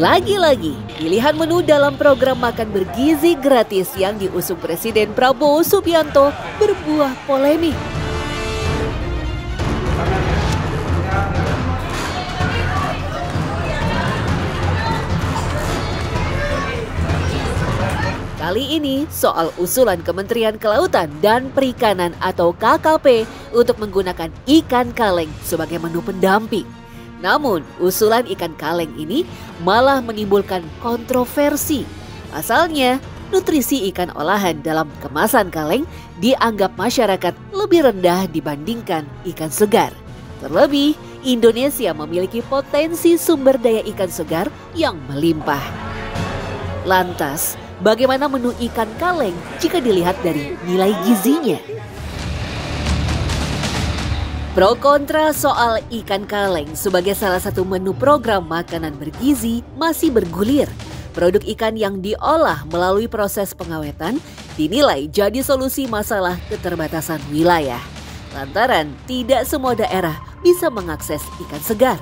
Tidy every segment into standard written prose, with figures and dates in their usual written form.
Lagi-lagi, pilihan menu dalam program makan bergizi gratis yang diusung Presiden Prabowo Subianto berbuah polemik. Kali ini soal usulan Kementerian Kelautan dan Perikanan atau KKP untuk menggunakan ikan kaleng sebagai menu pendamping. Namun, usulan ikan kaleng ini malah menimbulkan kontroversi. Pasalnya, nutrisi ikan olahan dalam kemasan kaleng dianggap masyarakat lebih rendah dibandingkan ikan segar. Terlebih, Indonesia memiliki potensi sumber daya ikan segar yang melimpah. Lantas, bagaimana menu ikan kaleng jika dilihat dari nilai gizinya? Pro kontra soal ikan kaleng sebagai salah satu menu program makanan bergizi masih bergulir. Produk ikan yang diolah melalui proses pengawetan dinilai jadi solusi masalah keterbatasan wilayah. Lantaran tidak semua daerah bisa mengakses ikan segar.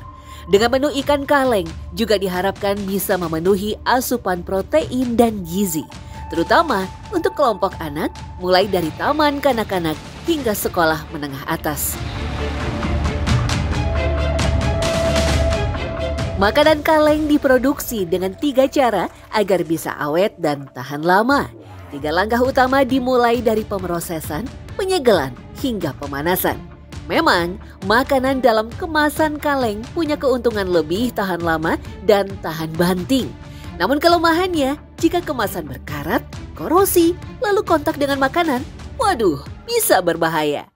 Dengan menu ikan kaleng juga diharapkan bisa memenuhi asupan protein dan gizi, terutama untuk kelompok anak mulai dari taman kanak-kanak hingga sekolah menengah atas. Makanan kaleng diproduksi dengan 3 cara agar bisa awet dan tahan lama. 3 langkah utama dimulai dari pemrosesan, penyegelan, hingga pemanasan. Memang, makanan dalam kemasan kaleng punya keuntungan lebih tahan lama dan tahan banting. Namun kelemahannya, jika kemasan berkarat, korosi, lalu kontak dengan makanan, waduh, bisa berbahaya.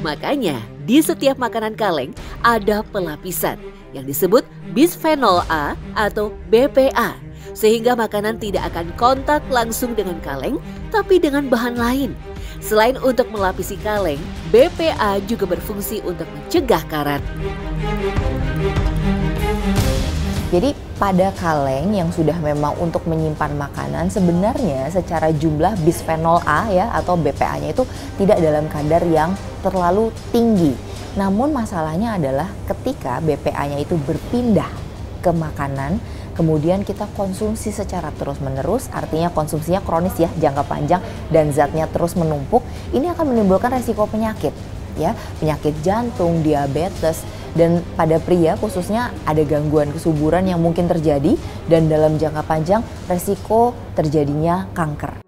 Makanya, di setiap makanan kaleng ada pelapisan yang disebut bisphenol A atau BPA, sehingga makanan tidak akan kontak langsung dengan kaleng, tapi dengan bahan lain. Selain untuk melapisi kaleng, BPA juga berfungsi untuk mencegah karat. Jadi pada kaleng yang sudah memang untuk menyimpan makanan, sebenarnya secara jumlah bisphenol A ya atau BPA-nya itu tidak dalam kadar yang terlalu tinggi. Namun masalahnya adalah ketika BPA-nya itu berpindah ke makanan, kemudian kita konsumsi secara terus-menerus, artinya konsumsinya kronis ya, jangka panjang dan zatnya terus menumpuk, ini akan menimbulkan resiko penyakit ya, penyakit jantung, diabetes, dan pada pria khususnya ada gangguan kesuburan yang mungkin terjadi dan dalam jangka panjang resiko terjadinya kanker.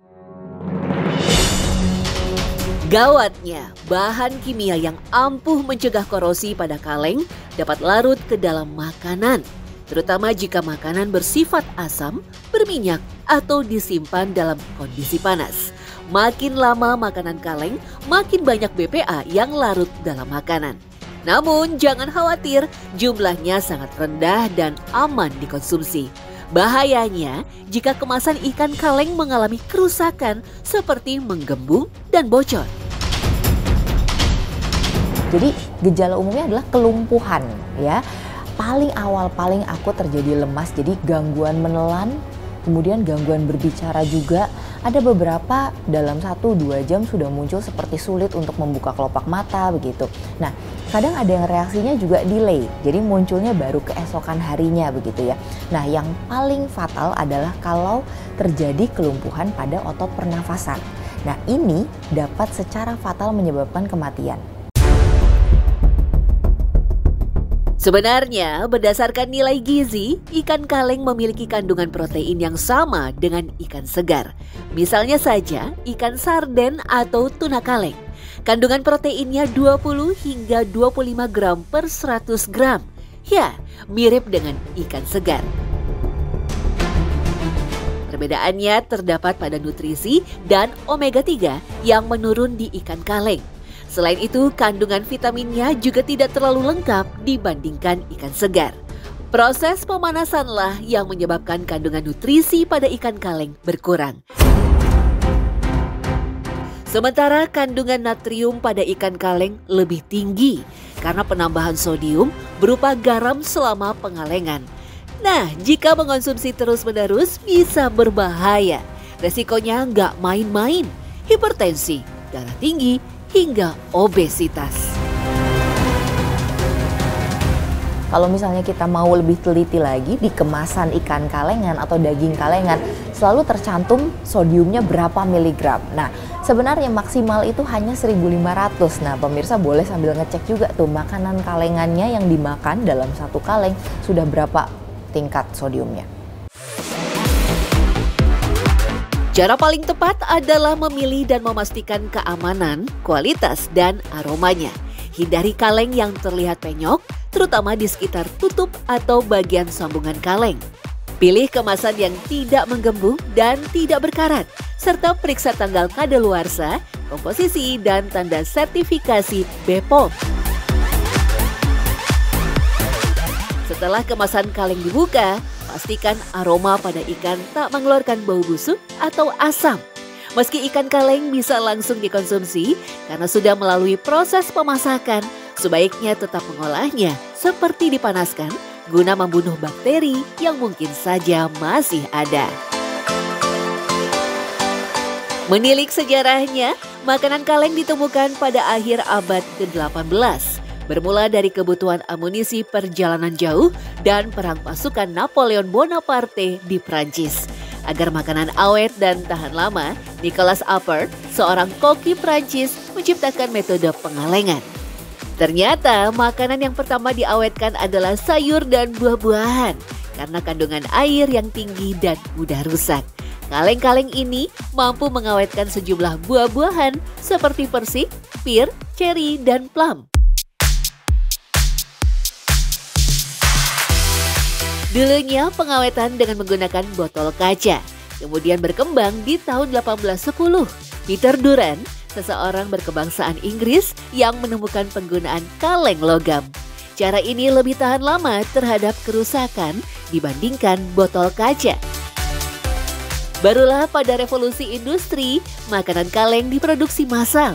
Gawatnya, bahan kimia yang ampuh mencegah korosi pada kaleng dapat larut ke dalam makanan, terutama jika makanan bersifat asam, berminyak, atau disimpan dalam kondisi panas. Makin lama makanan kaleng, makin banyak BPA yang larut dalam makanan. Namun jangan khawatir, jumlahnya sangat rendah dan aman dikonsumsi. Bahayanya jika kemasan ikan kaleng mengalami kerusakan seperti menggembung dan bocor. Jadi gejala umumnya adalah kelumpuhan ya. Paling awal paling akut terjadi lemas, jadi gangguan menelan, kemudian gangguan berbicara juga. Ada beberapa dalam 1-2 jam sudah muncul seperti sulit untuk membuka kelopak mata begitu. Nah, kadang ada yang reaksinya juga delay, jadi munculnya baru keesokan harinya begitu ya. Nah, yang paling fatal adalah kalau terjadi kelumpuhan pada otot pernafasan. Nah, ini dapat secara fatal menyebabkan kematian. Sebenarnya, berdasarkan nilai gizi, ikan kaleng memiliki kandungan protein yang sama dengan ikan segar. Misalnya saja, ikan sarden atau tuna kaleng. Kandungan proteinnya 20 hingga 25 gram per 100 gram. Ya, mirip dengan ikan segar. Perbedaannya terdapat pada nutrisi dan omega 3 yang menurun di ikan kaleng. Selain itu, kandungan vitaminnya juga tidak terlalu lengkap dibandingkan ikan segar. Proses pemanasanlah yang menyebabkan kandungan nutrisi pada ikan kaleng berkurang. Sementara kandungan natrium pada ikan kaleng lebih tinggi karena penambahan sodium berupa garam selama pengalengan. Nah, jika mengonsumsi terus-menerus bisa berbahaya. Resikonya nggak main-main, hipertensi, darah tinggi, hingga obesitas. Kalau misalnya kita mau lebih teliti lagi, di kemasan ikan kalengan atau daging kalengan selalu tercantum sodiumnya berapa miligram. Nah, sebenarnya maksimal itu hanya 1.500. Nah, pemirsa boleh sambil ngecek juga tuh makanan kalengannya yang dimakan dalam satu kaleng sudah berapa tingkat sodiumnya. Cara paling tepat adalah memilih dan memastikan keamanan, kualitas, dan aromanya. Hindari kaleng yang terlihat penyok, terutama di sekitar tutup atau bagian sambungan kaleng. Pilih kemasan yang tidak menggembung dan tidak berkarat, serta periksa tanggal kadaluarsa, komposisi, dan tanda sertifikasi BPOM. Setelah kemasan kaleng dibuka, pastikan aroma pada ikan tak mengeluarkan bau busuk atau asam. Meski ikan kaleng bisa langsung dikonsumsi karena sudah melalui proses pemasakan, sebaiknya tetap mengolahnya seperti dipanaskan guna membunuh bakteri yang mungkin saja masih ada. Menilik sejarahnya, makanan kaleng ditemukan pada akhir abad ke-18. Bermula dari kebutuhan amunisi perjalanan jauh dan perang pasukan Napoleon Bonaparte di Prancis. Agar makanan awet dan tahan lama, Nicolas Appert, seorang koki Prancis, menciptakan metode pengalengan. Ternyata makanan yang pertama diawetkan adalah sayur dan buah-buahan karena kandungan air yang tinggi dan mudah rusak. Kaleng-kaleng ini mampu mengawetkan sejumlah buah-buahan seperti persik, pir, ceri, dan plum. Dulunya pengawetan dengan menggunakan botol kaca, kemudian berkembang di tahun 1810. Peter Durant, seseorang berkebangsaan Inggris yang menemukan penggunaan kaleng logam. Cara ini lebih tahan lama terhadap kerusakan dibandingkan botol kaca. Barulah pada revolusi industri, makanan kaleng diproduksi massal.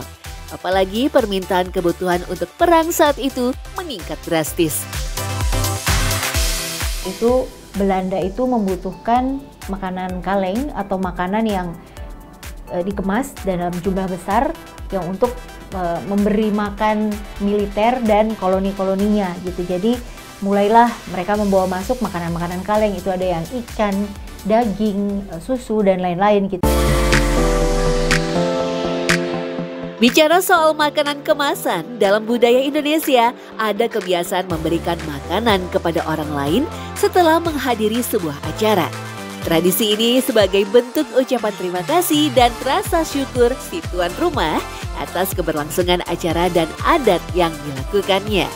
Apalagi permintaan kebutuhan untuk perang saat itu meningkat drastis. Itu Belanda itu membutuhkan makanan kaleng atau makanan yang dikemas dalam jumlah besar yang untuk memberi makan militer dan koloni-koloninya gitu. Jadi mulailah mereka membawa masuk makanan-makanan kaleng, itu ada yang ikan, daging, susu, dan lain-lain gitu. Bicara soal makanan kemasan, dalam budaya Indonesia ada kebiasaan memberikan makanan kepada orang lain setelah menghadiri sebuah acara. Tradisi ini sebagai bentuk ucapan terima kasih dan rasa syukur si tuan rumah atas keberlangsungan acara dan adat yang dilakukannya.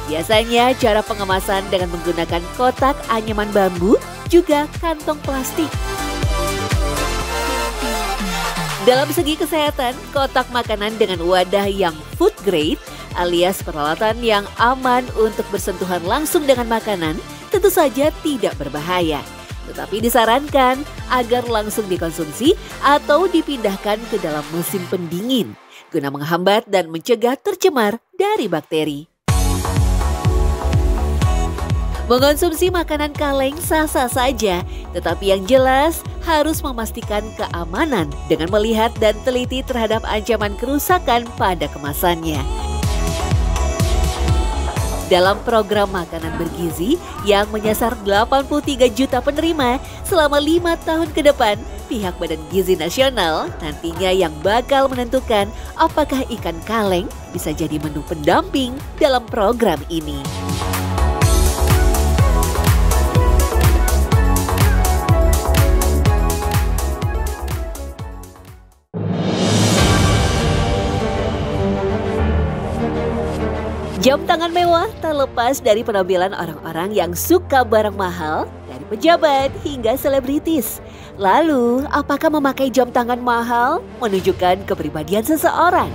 Biasanya cara pengemasan dengan menggunakan kotak anyaman bambu, juga kantong plastik. Dalam segi kesehatan, kotak makanan dengan wadah yang food grade alias peralatan yang aman untuk bersentuhan langsung dengan makanan tentu saja tidak berbahaya. Tetapi disarankan agar langsung dikonsumsi atau dipindahkan ke dalam mesin pendingin guna menghambat dan mencegah tercemar dari bakteri. Mengonsumsi makanan kaleng sah-sah saja, tetapi yang jelas harus memastikan keamanan dengan melihat dan teliti terhadap ancaman kerusakan pada kemasannya. Dalam program makanan bergizi yang menyasar 83 juta penerima selama 5 tahun ke depan, pihak Badan Gizi Nasional nantinya yang bakal menentukan apakah ikan kaleng bisa jadi menu pendamping dalam program ini. Jam tangan mewah tak lepas dari penampilan orang-orang yang suka barang mahal, dari pejabat hingga selebritis. Lalu, apakah memakai jam tangan mahal menunjukkan kepribadian seseorang?